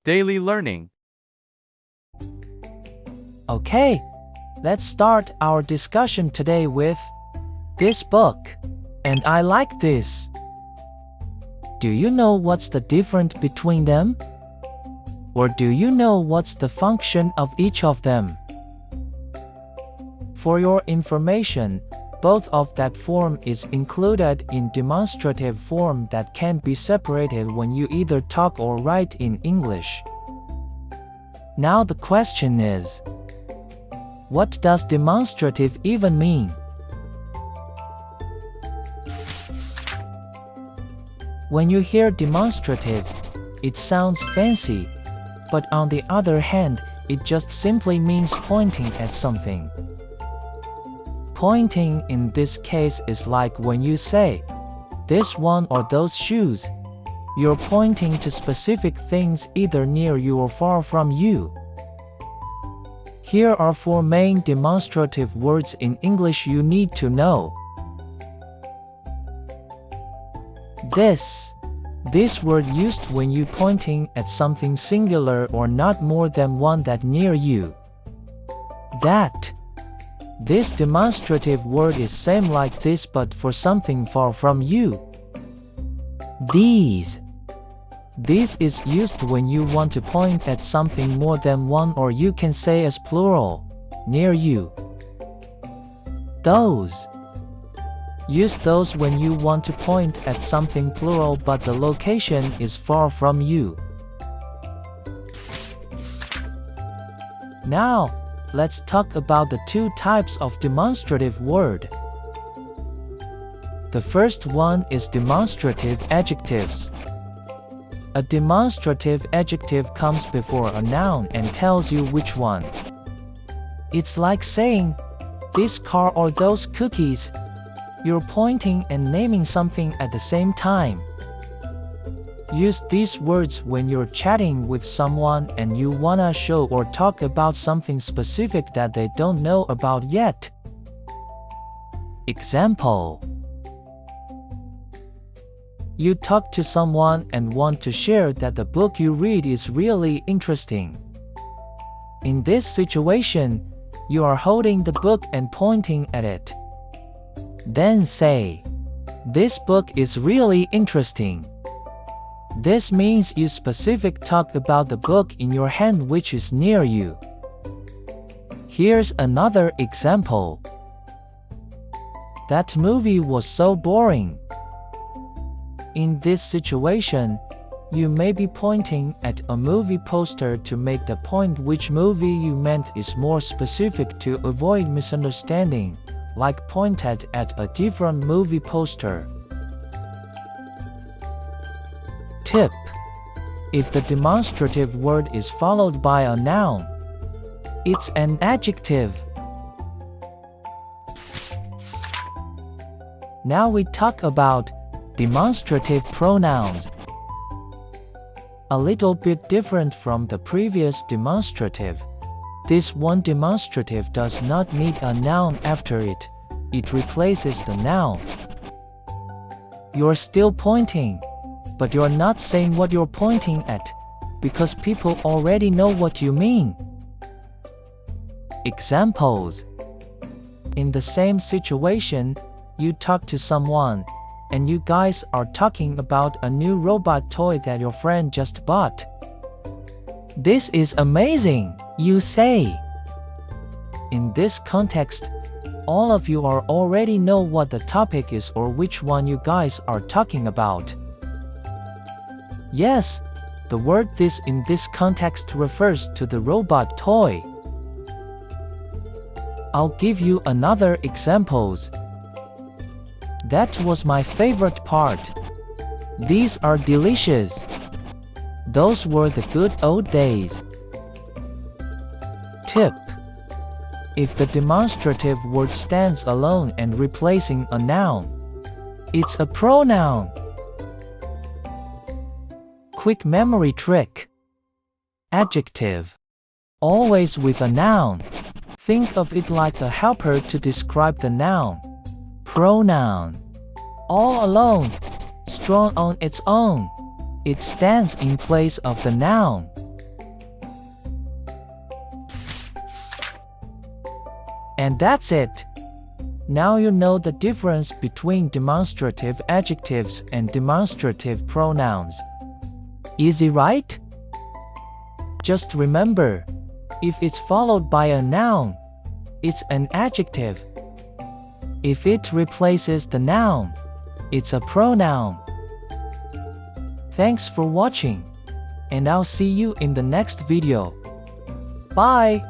Daily learning. Okay, let's start our discussion today with this book. And I like this. Do you know what's the difference between them? Or do you know what's the function of each of them? For your information, both of that form is included in demonstrative form that can be separated when you either talk or write in English. Now the question is, what does demonstrative even mean? When you hear demonstrative, it sounds fancy, but on the other hand, it just simply means pointing at something. Pointing in this case is like when you say, this one or those shoes. You're pointing to specific things either near you or far from you. Here are 4 main demonstrative words in English you need to know. This word used when you pointing at something singular or not more than one that near you. That. This demonstrative word is same like this but for something far from you. These. This is used when you want to point at something more than one, or you can say as plural, near you. Those. Use those when you want to point at something plural but the location is far from you. Now, let's talk about the 2 types of demonstrative word. The first one is demonstrative adjectives. A demonstrative adjective comes before a noun and tells you which one. It's like saying, this car or those cookies. You're pointing and naming something at the same time. Use these words when you're chatting with someone and you wanna show or talk about something specific that they don't know about yet. Example: you talk to someone and want to share that the book you read is really interesting. In this situation, you are holding the book and pointing at it. Then say, this book is really interesting. This means you specific talk about the book in your hand which is near you. Here's another example. That movie was so boring. In this situation, you may be pointing at a movie poster to make the point which movie you meant is more specific to avoid misunderstanding, like pointed at a different movie poster. Tip: if the demonstrative word is followed by a noun, it's an adjective. Now we talk about demonstrative pronouns. A little bit different from the previous demonstrative. This one demonstrative does not need a noun after it. It replaces the noun. You're still pointing, but you're not saying what you're pointing at, because people already know what you mean. Examples: in the same situation, you talk to someone, and you guys are talking about a new robot toy that your friend just bought. This is amazing, you say. In this context, all of you are already know what the topic is or which one you guys are talking about. Yes, the word this in this context refers to the robot toy. I'll give you another examples. That was my favorite part. These are delicious. Those were the good old days. Tip: if the demonstrative word stands alone and replacing a noun, it's a pronoun. Quick memory trick. Adjective. Always with a noun. Think of it like a helper to describe the noun. Pronoun. All alone. Strong on its own. It stands in place of the noun. And that's it. Now you know the difference between demonstrative adjectives and demonstrative pronouns. Easy, right? Just remember, if it's followed by a noun, it's an adjective. If it replaces the noun, it's a pronoun. Thanks for watching, and I'll see you in the next video. Bye!